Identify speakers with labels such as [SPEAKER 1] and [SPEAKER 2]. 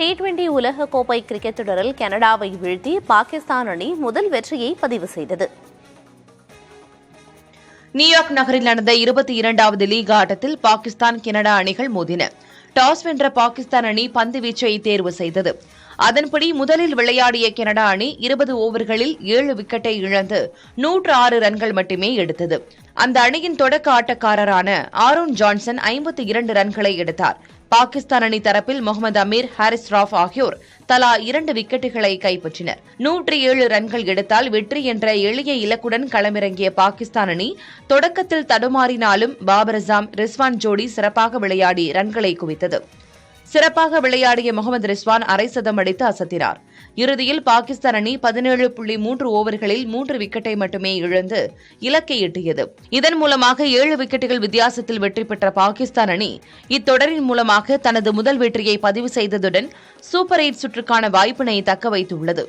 [SPEAKER 1] T20 உலகக்கோப்பை cricket தொடரில் கனடாவை வீழ்த்தி பாகிஸ்தான் அணி முதல் வெற்றியை பதிவு செய்தது.
[SPEAKER 2] நியூயார்க் நகரில் நடந்த 22வது லீக் ஆட்டத்தில் பாகிஸ்தான் கனடா அணிகள் மோதின. டாஸ் வென்ற பாகிஸ்தான் அணி பந்து வீச்சை தேர்வு செய்தது. அதன்படி முதலில் விளையாடிய கனடா அணி 20 ஓவர்களில் 7 விக்கெட்டை இழந்து 106 ரன்கள் மட்டுமே எடுத்தது. அந்த அணியின் தொடக்க ஆட்டக்காரரான ஆரோன் ஜான்சன் 52 ரன்களை எடுத்தார். பாகிஸ்தான் அணி தரப்பில் முகமது அமீர், ஹாரிஸ் ராஃப் ஆகியோர் தலா 2 விக்கெட்டுகளை கைப்பற்றினர். 107 ரன்கள் எடுத்தால் வெற்றி என்ற எளிய இலக்குடன் களமிறங்கிய பாகிஸ்தான் அணி தொடக்கத்தில் தடுமாறினாலும் பாபர் அசாம், ரிஸ்வான் ஜோடி சிறப்பாக விளையாடி ரன்களை குவித்தது. சிறப்பாக விளையாடிய முகமது ரிஸ்வான் அரை சதம் அடித்து அசத்தினார். இறுதியில் பாகிஸ்தான் அணி 17.3 ஓவர்களில் 3 விக்கெட்டை மட்டுமே இழந்து இலக்கை எட்டியது. இதன் மூலமாக 7 விக்கெட்டுகள் வித்தியாசத்தில் வெற்றி பெற்ற பாகிஸ்தான் அணி இத்தொடரின் மூலமாக தனது முதல் வெற்றியை பதிவு செய்ததுடன் சூப்பர் 8 சுற்றுக்கான வாய்ப்பினை தக்க வைத்துள்ளது.